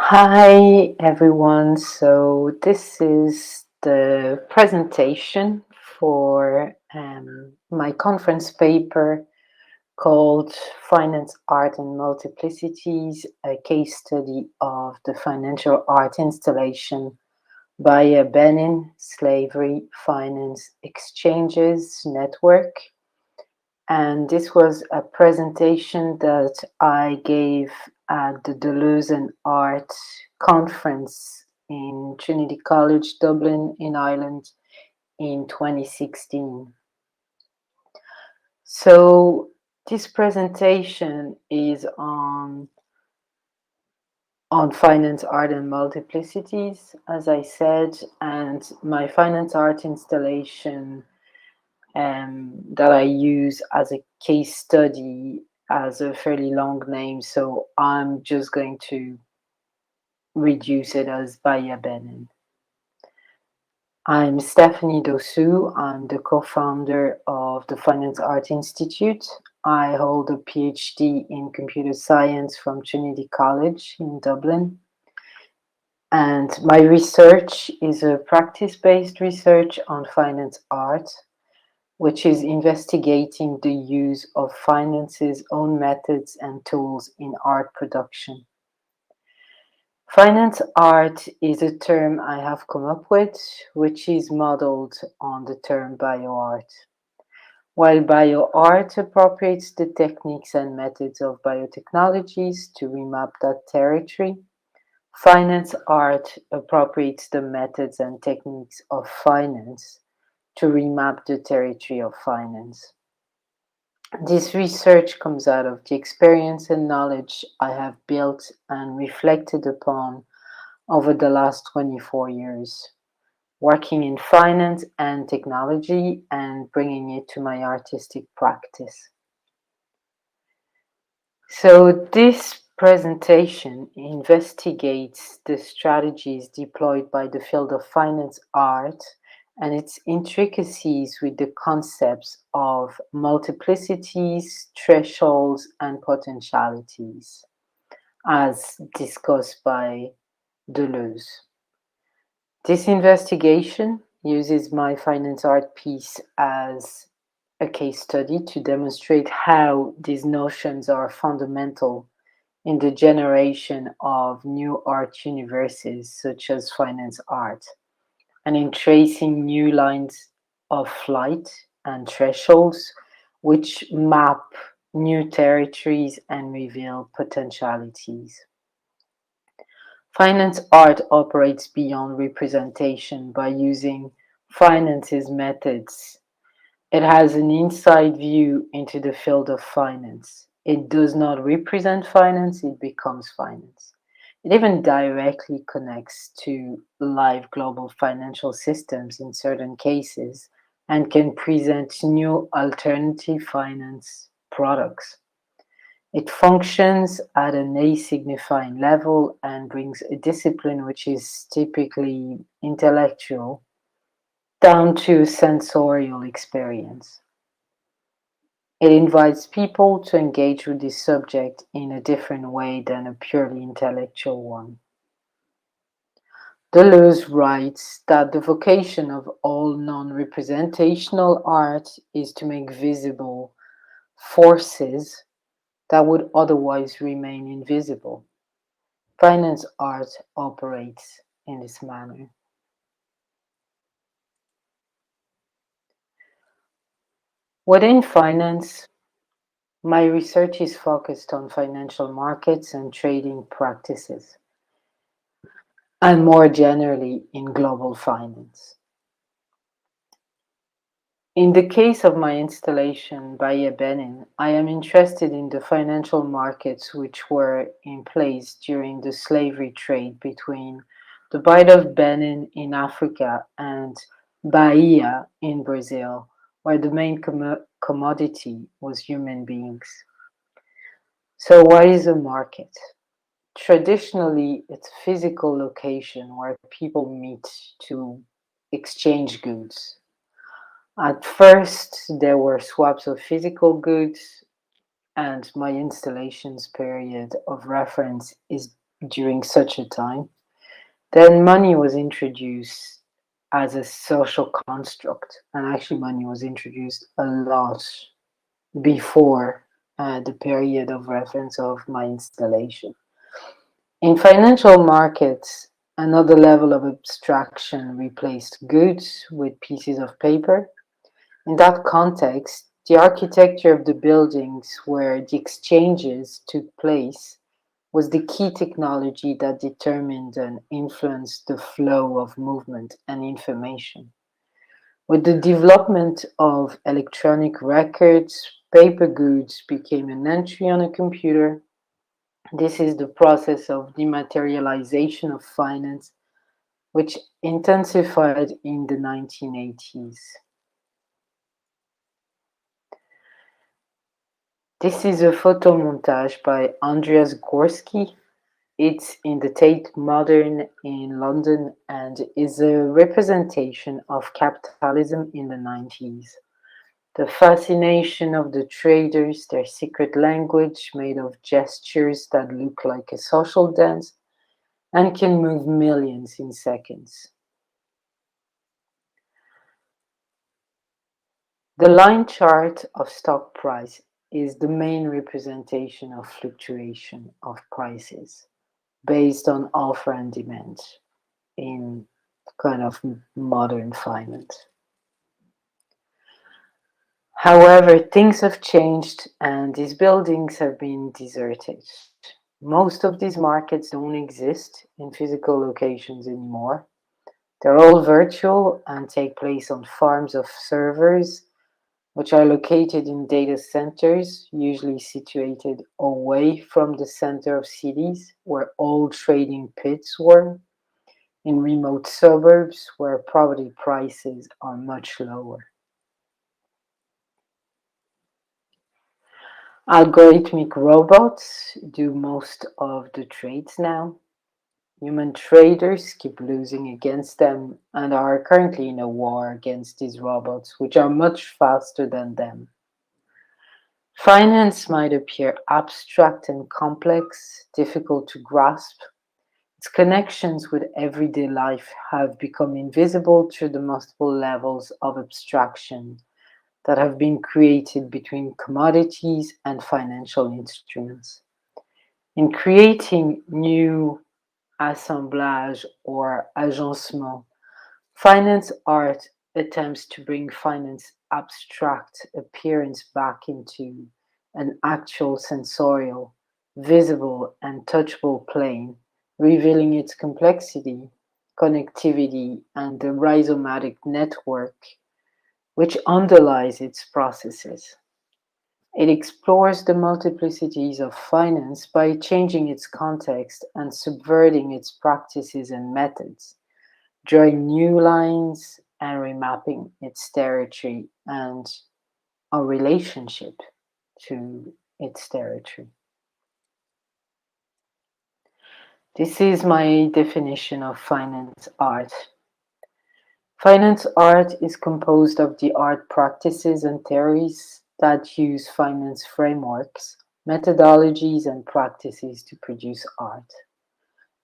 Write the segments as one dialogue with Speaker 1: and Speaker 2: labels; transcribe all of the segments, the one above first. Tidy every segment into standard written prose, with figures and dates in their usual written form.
Speaker 1: Hi everyone. So this is the presentation for my conference paper called Finance Art and Multiplicities, a case study of the Financial Art Installation Bahia-Benin Slavery Finance Exchanges Network. And this was a presentation that I gave at the Deleuze Art conference in Trinity College, Dublin, in Ireland, in 2016. So this presentation is on finance, art, and multiplicities, as I said, and my finance art installation that I use as a case study as a fairly long name, so I'm just going to reduce it as Bahia-Benin. I'm Stephanie Dosu. I'm the co-founder of the Finance Art Institute. I hold a PhD in computer science from Trinity College in Dublin. And my research is a practice-based research on finance art, which is investigating the use of finance's own methods and tools in art production. Finance art is a term I have come up with, which is modeled on the term bioart. While bioart appropriates the techniques and methods of biotechnologies to remap that territory, finance art appropriates the methods and techniques of finance to remap the territory of finance. This research comes out of the experience and knowledge I have built and reflected upon over the last 24 years, working in finance and technology and bringing it to my artistic practice. So this presentation investigates the strategies deployed by the field of finance art and its intricacies with the concepts of multiplicities, thresholds, and potentialities, as discussed by Deleuze. This investigation uses my finance art piece as a case study to demonstrate how these notions are fundamental in the generation of new art universes such as finance art, and in tracing new lines of flight and thresholds which map new territories and reveal potentialities. Finance art operates beyond representation by using finance's methods. It has an inside view into the field of finance. It does not represent finance, it becomes finance. It even directly connects to live global financial systems in certain cases and can present new alternative finance products. It functions at an asignifying level and brings a discipline which is typically intellectual down to sensorial experience. It invites people to engage with this subject in a different way than a purely intellectual one. Deleuze writes that the vocation of all non-representational art is to make visible forces that would otherwise remain invisible. Finance art operates in this manner. Within finance, my research is focused on financial markets and trading practices, and more generally in global finance. In the case of my installation Bahia-Benin, I am interested in the financial markets which were in place during the slavery trade between the Bight of Benin in Africa and Bahia in Brazil, where the main commodity was human beings. So what is a market? Traditionally, it's a physical location where people meet to exchange goods. At first, there were swaps of physical goods, and my installation's period of reference is during such a time. Then money was introduced as a social construct, and actually, money was introduced a lot before the period of reference of my installation. In financial markets, another level of abstraction replaced goods with pieces of paper. In that context, the architecture of the buildings where the exchanges took place was the key technology that determined and influenced the flow of movement and information. With the development of electronic records, paper goods became an entry on a computer. This is the process of dematerialization of finance, which intensified in the 1980s. This is a photo montage by Andreas Gorski. It's in the Tate Modern in London and is a representation of capitalism in the 90s. The fascination of the traders, their secret language made of gestures that look like a social dance and can move millions in seconds. The line chart of stock price is the main representation of fluctuation of prices based on offer and demand in kind of modern finance. However, things have changed and these buildings have been deserted. Most of these markets don't exist in physical locations anymore. They're all virtual and take place on farms of servers, which are located in data centers, usually situated away from the center of cities where old trading pits were, in remote suburbs where property prices are much lower. Algorithmic robots do most of the trades now. Human traders keep losing against them and are currently in a war against these robots, which are much faster than them. Finance might appear abstract and complex, difficult to grasp. Its connections with everyday life have become invisible through the multiple levels of abstraction that have been created between commodities and financial instruments. In creating new assemblage or agencement, finance art attempts to bring finance abstract appearance back into an actual sensorial, visible, and touchable plane, revealing its complexity, connectivity, and the rhizomatic network which underlies its processes. It explores the multiplicities of finance by changing its context and subverting its practices and methods, drawing new lines and remapping its territory and our relationship to its territory. This is my definition of finance art. Finance art is composed of the art practices and theories that use finance frameworks, methodologies, and practices to produce art.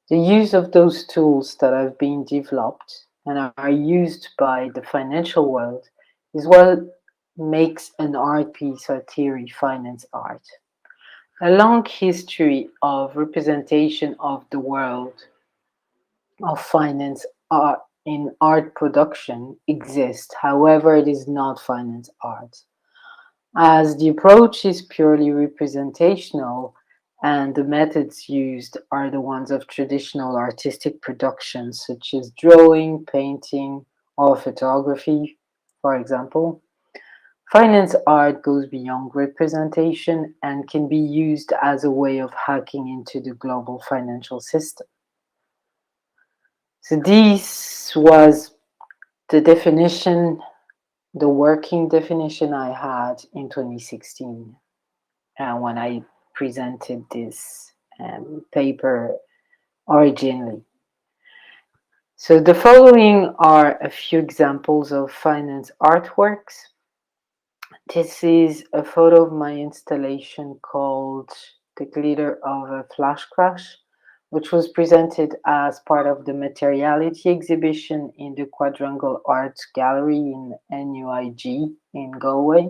Speaker 1: The use of those tools that have been developed and are used by the financial world is what makes an art piece or theory finance art. A long history of representation of the world of finance art in art production exists. However, it is not finance art, as the approach is purely representational and the methods used are the ones of traditional artistic productions such as drawing, painting, or photography, for example. Finance art goes beyond representation and can be used as a way of hacking into the global financial system. So this was the definition, the working definition I had in 2016 when I presented this paper originally. So the following are a few examples of finance artworks. This is a photo of my installation called The Glitter of a Flash Crash, which was presented as part of the Materiality exhibition in the Quadrangle Art Gallery in NUIG in Galway.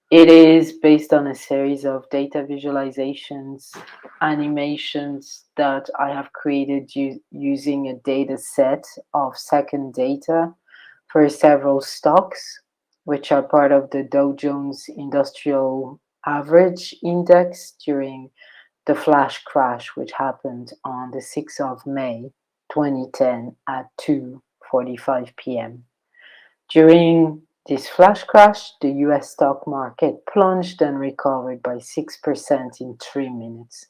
Speaker 1: It is based on a series of data visualizations, animations that I have created using a data set of second data for several stocks, which are part of the Dow Jones Industrial Average Index during the flash crash, which happened on the 6th of May 2010 at 2:45 p.m. During this flash crash, the US stock market plunged and recovered by 6% in 3 minutes.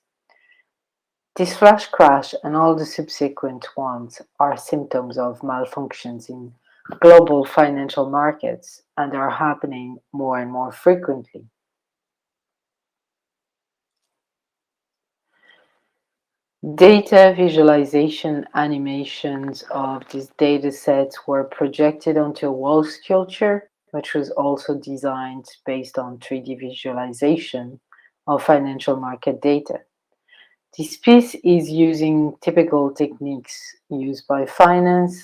Speaker 1: This flash crash and all the subsequent ones are symptoms of malfunctions in global financial markets and are happening more and more frequently. Data visualization animations of these data sets were projected onto a wall sculpture, which was also designed based on 3D visualization of financial market data. This piece is using typical techniques used by finance,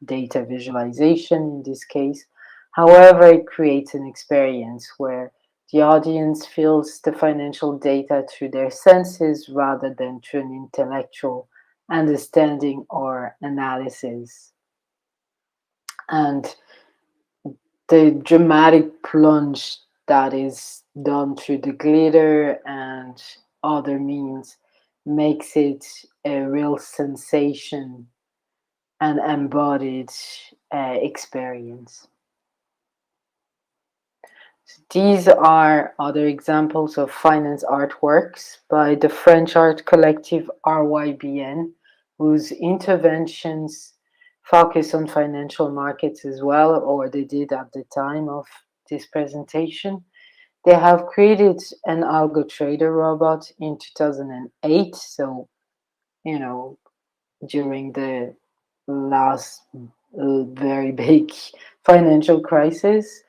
Speaker 1: data visualization in this case. However, it creates an experience where the audience feels the financial data through their senses rather than through an intellectual understanding or analysis. And the dramatic plunge that is done through the glitter and other means makes it a real sensation and embodied experience. These are other examples of finance artworks by the French art collective RYBN, whose interventions focus on financial markets as well, or they did at the time of this presentation. They have created an algo trader robot in 2008, so, you know, during the last very big financial crisis,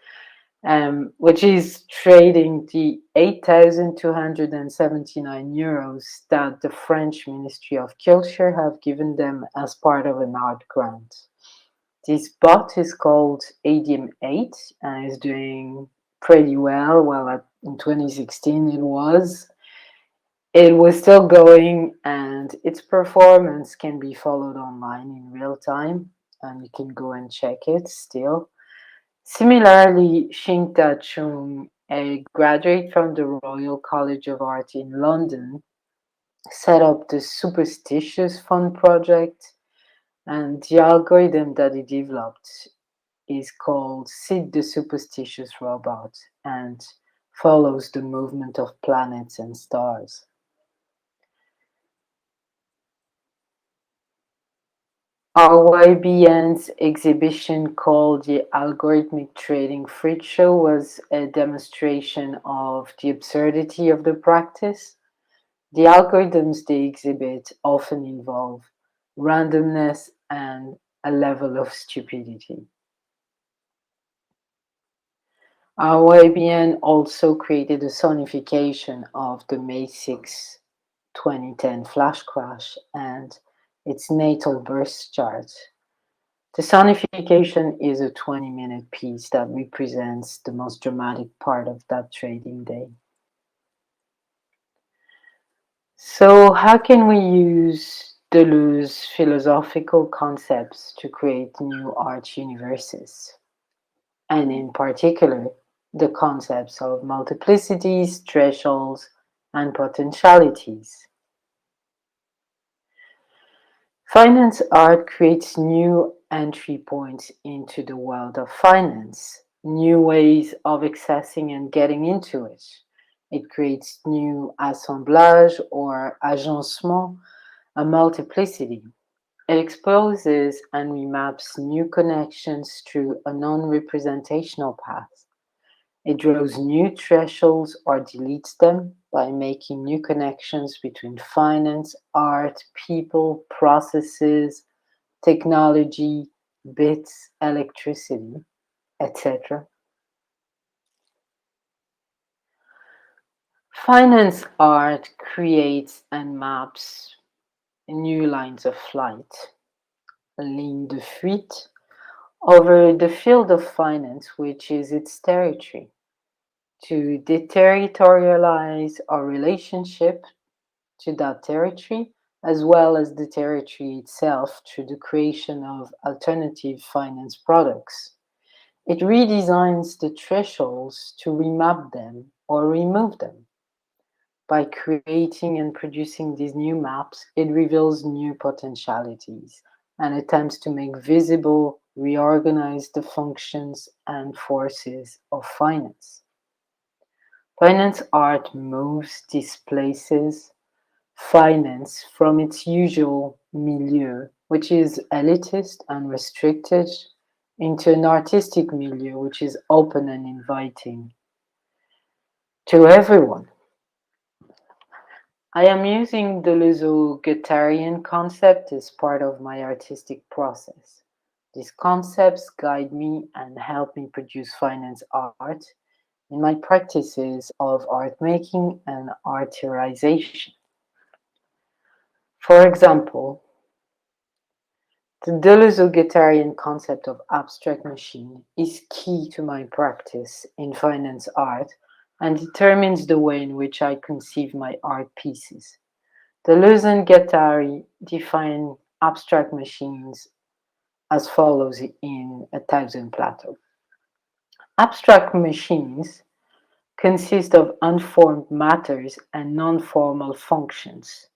Speaker 1: which is trading the 8,279 euros that the French Ministry of Culture have given them as part of an art grant. This bot is called ADM8 and is doing pretty well. Well, in 2016 it was still going, and its performance can be followed online in real time, and you can go and check it still. Similarly, Xingda Chung, a graduate from the Royal College of Art in London, set up the Superstitious Fund project, and the algorithm that he developed is called Sid the Superstitious Robot and follows the movement of planets and stars. RYBN's exhibition called the Algorithmic Trading Freak Show was a demonstration of the absurdity of the practice. The algorithms they exhibit often involve randomness and a level of stupidity. RYBN also created a sonification of the May 6, 2010 flash crash and its natal burst chart. The sonification is a 20-minute piece that represents the most dramatic part of that trading day. So, how can we use Deleuze philosophical concepts to create new art universes? And in particular, the concepts of multiplicities, thresholds, and potentialities. Finance art creates new entry points into the world of finance, new ways of accessing and getting into it. It creates new assemblage or agencement, a multiplicity. It exposes and remaps new connections through a non-representational path. It draws new thresholds or deletes them by making new connections between finance, art, people, processes, technology, bits, electricity, etc. Finance art creates and maps new lines of flight, ligne de fuite, over the field of finance, which is its territory, to deterritorialize our relationship to that territory, as well as the territory itself through the creation of alternative finance products. It redesigns the thresholds to remap them or remove them. By creating and producing these new maps, it reveals new potentialities and attempts to make visible, reorganize the functions and forces of finance. Finance art moves, displaces finance from its usual milieu, which is elitist and restricted, into an artistic milieu, which is open and inviting to everyone. I am using the Deleuze concept as part of my artistic process. These concepts guide me and help me produce finance art in my practices of art making and arterization. For example, the Deleuze concept of abstract machine is key to my practice in finance art and determines the way in which I conceive my art pieces. Deleuze and Guattari define abstract machines as follows in A Thousand Plateaux. Abstract machines consist of unformed matters and non-formal functions.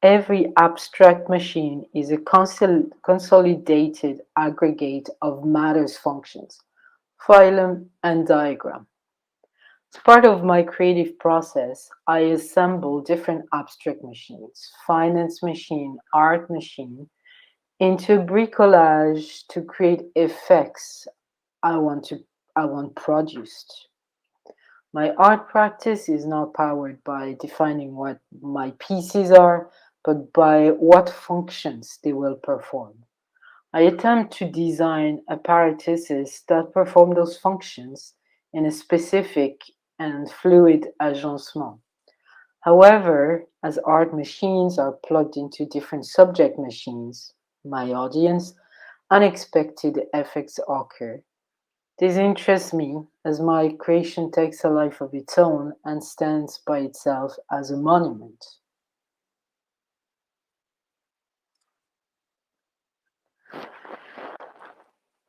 Speaker 1: Every abstract machine is a consolidated aggregate of matters functions, phylum, and diagram. As part of my creative process, I assemble different abstract machines, finance machine, art machine, into bricolage to create effects I want to I want produced. My art practice is not powered by defining what my pieces are, but by what functions they will perform. I attempt to design apparatuses that perform those functions in a specific and fluid agencement. However, as art machines are plugged into different subject machines, my audience, unexpected effects occur. This interests me as my creation takes a life of its own and stands by itself as a monument.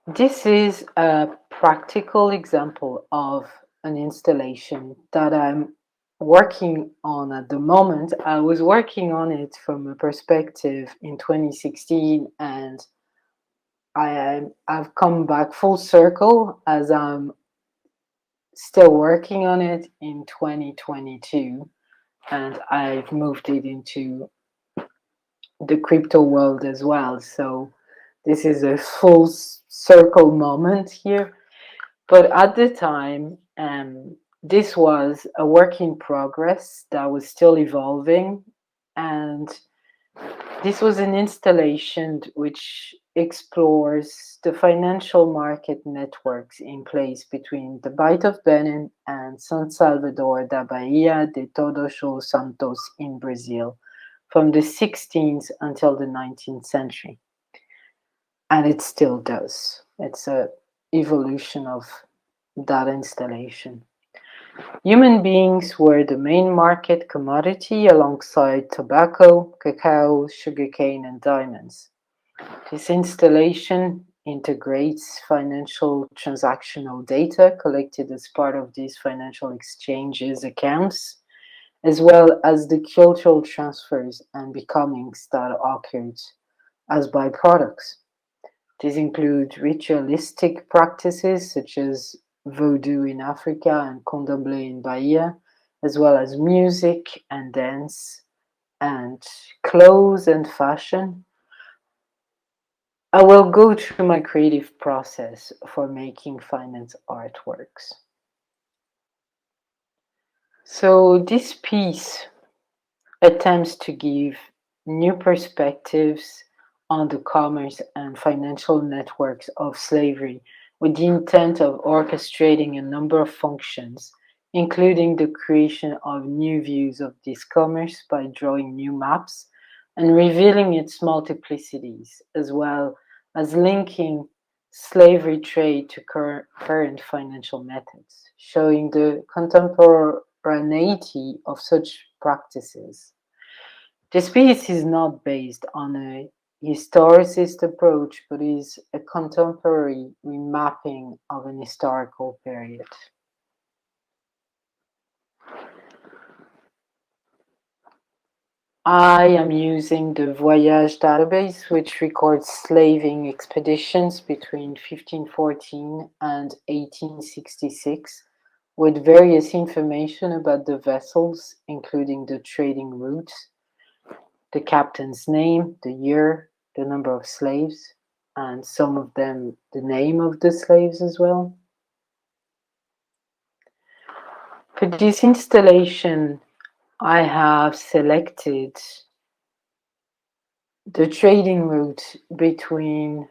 Speaker 1: This is a practical example of an installation that I'm working on at the moment. I was working on it from a perspective in 2016, and I've come back full circle as I'm still working on it in 2022, and I've moved it into the crypto world as well. So this is a full circle moment here. But at the time, this was a work in progress that was still evolving, and this was an installation which explores the financial market networks in place between the Bight of Benin and San Salvador da Bahia de Todos os Santos in Brazil from the 16th until the 19th century. And it still does. It's a evolution of that installation. Human beings were the main market commodity alongside tobacco, cacao, sugarcane, and diamonds. This installation integrates financial transactional data collected as part of these financial exchanges accounts, as well as the cultural transfers and becomings that occurred as byproducts. These include ritualistic practices such as voodoo in Africa and candomblé in Bahia, as well as music and dance and clothes and fashion. I will go through my creative process for making finance artworks. So this piece attempts to give new perspectives on the commerce and financial networks of slavery with the intent of orchestrating a number of functions, including the creation of new views of this commerce by drawing new maps and revealing its multiplicities, as well as linking slavery trade to current financial methods, showing the contemporaneity of such practices. This piece is not based on a historicist approach, but is a contemporary remapping of an historical period. I am using the Voyage database, which records slaving expeditions between 1514 and 1866, with various information about the vessels, including the trading routes, the captain's name, the year, the number of slaves, and some of them the name of the slaves as well. For this installation, I have selected the trading route between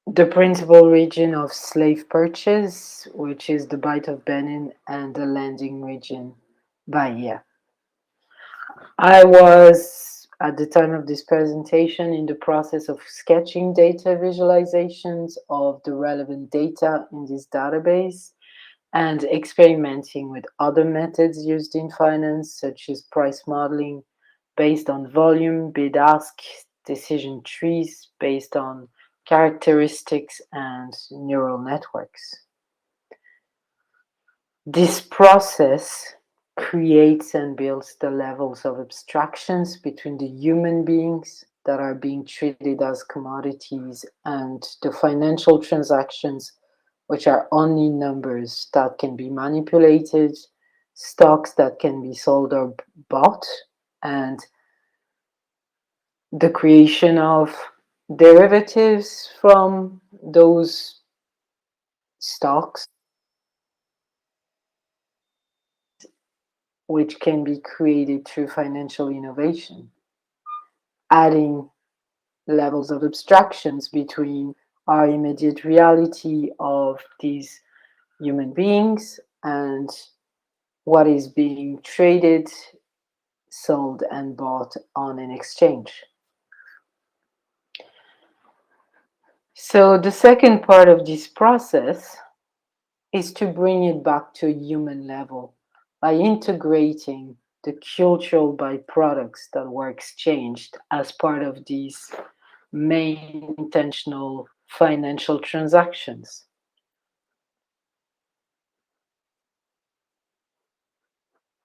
Speaker 1: the principal region of slave purchase, which is the Bight of Benin, and the landing region, Bahia. I was, at the time of this presentation, in the process of sketching data visualizations of the relevant data in this database and experimenting with other methods used in finance, such as price modeling based on volume, bid-ask, decision trees based on characteristics, and neural networks. This process creates and builds the levels of abstractions between the human beings that are being treated as commodities and the financial transactions, which are only numbers that can be manipulated, stocks that can be sold or bought, and the creation of derivatives from those stocks, which can be created through financial innovation, adding levels of abstractions between our immediate reality of these human beings and what is being traded, sold, and bought on an exchange. So the second part of this process is to bring it back to a human level by integrating the cultural byproducts that were exchanged as part of these main intentional financial transactions.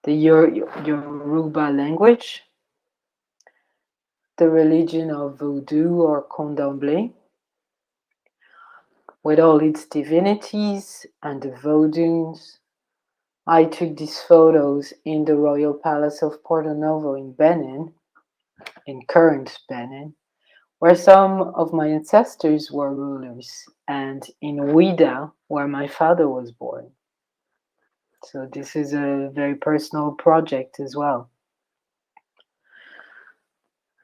Speaker 1: The Yoruba language, the religion of Voodoo or Candomblé, with all its divinities and the Vodouns. I took these photos in the Royal Palace of Porto Novo in Benin, in current Benin, where some of my ancestors were rulers, and in Ouida, where my father was born. So this is a very personal project as well.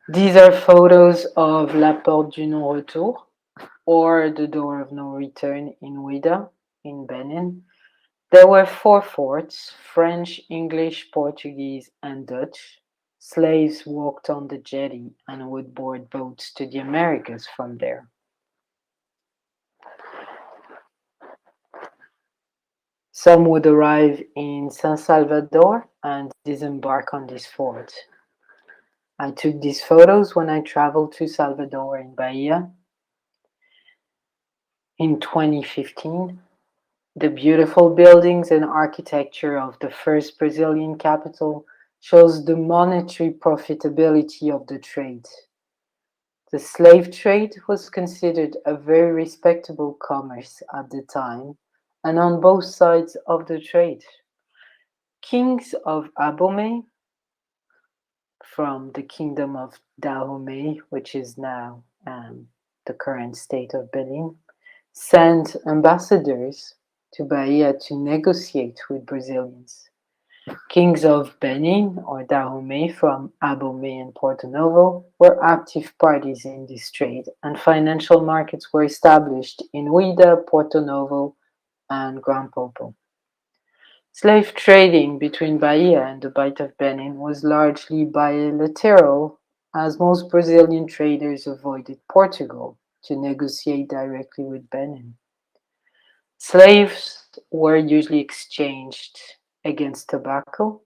Speaker 1: These are photos of La Porte du Non-Retour, or the Door of No Return in Ouida, in Benin. There were 4 forts: French, English, Portuguese, and Dutch. Slaves walked on the jetty and would board boats to the Americas from there. Some would arrive in San Salvador and disembark on this fort. I took these photos when I traveled to Salvador in Bahia in 2015. The beautiful buildings and architecture of the first Brazilian capital shows the monetary profitability of the trade. The slave trade was considered a very respectable commerce at the time and on both sides of the trade. Kings of Abomey, from the kingdom of Dahomey, which is now the current state of Benin, sent ambassadors to Bahia to negotiate with Brazilians. Kings of Benin or Dahomey from Abomey and Porto Novo were active parties in this trade, and financial markets were established in Ouida, Porto Novo, and Gran Popo. Slave trading between Bahia and the Bight of Benin was largely bilateral, as most Brazilian traders avoided Portugal to negotiate directly with Benin. Slaves were usually exchanged against tobacco.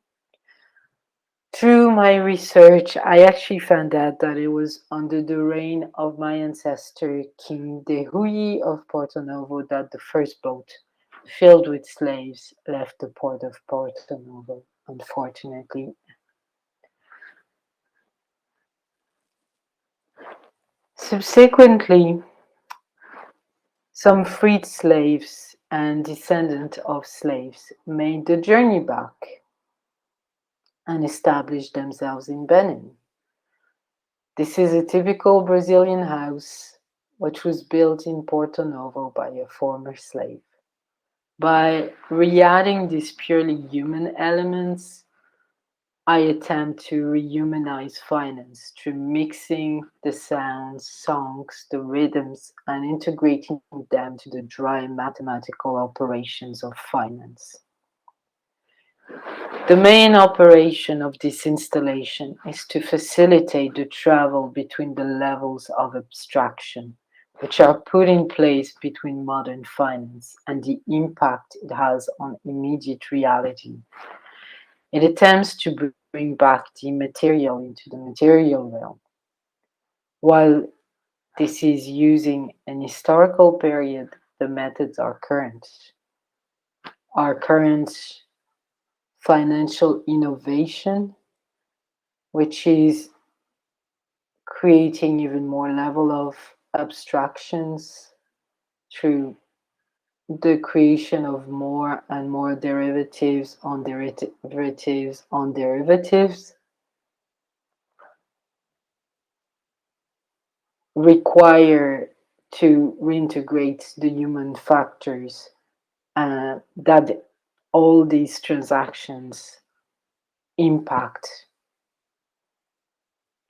Speaker 1: Through my research, I actually found out that it was under the reign of my ancestor, King Dehui of Porto Novo, that the first boat filled with slaves left the port of Porto Novo, unfortunately. Subsequently, some freed slaves and descendants of slaves made the journey back and established themselves in Benin. This is a typical Brazilian house which was built in Porto Novo by a former slave. By re-adding these purely human elements, I attempt to rehumanize finance through mixing the sounds, songs, the rhythms, and integrating them to the dry mathematical operations of finance. The main operation of this installation is to facilitate the travel between the levels of abstraction which are put in place between modern finance and the impact it has on immediate reality. It attempts to bring back the material into the material realm, while this is using an historical period. The methods are current. Our current financial innovation, which is creating even more level of abstractions through the creation of more and more derivatives on derivatives on derivatives, require to reintegrate the human factors that all these transactions impact.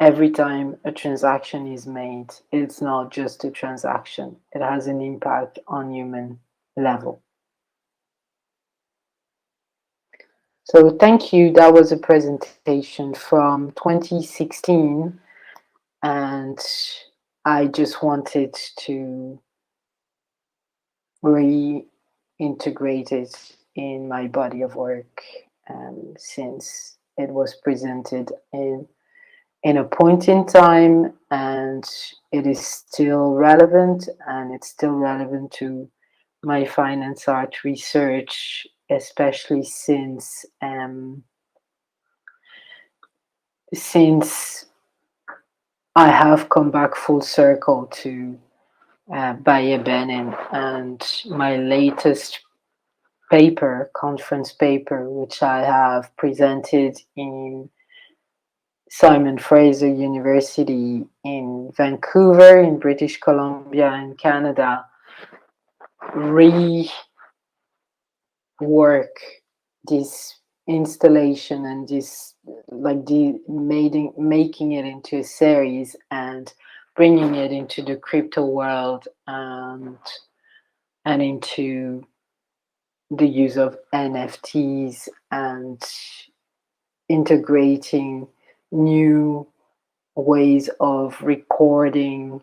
Speaker 1: Every time a transaction is made, it's not just a transaction, it has an impact on human level. So thank you. That was a presentation from 2016, and I just wanted to reintegrate it in my body of work, since it was presented in a point in time, and it is still relevant, and it's still relevant to my finance art research, especially since I have come back full circle to Bahia-Benin, and my latest paper, conference paper, which I have presented in Simon Fraser University in Vancouver, in British Columbia, in Canada, rework this installation and this, like, making it into a series and bringing it into the crypto world, and into the use of NFTs and integrating new ways of recording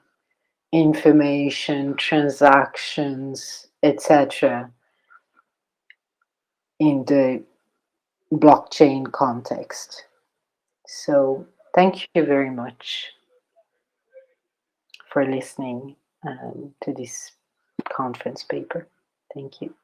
Speaker 1: information, transactions, etc., in the blockchain context. So, thank you very much for listening to this conference paper. Thank you.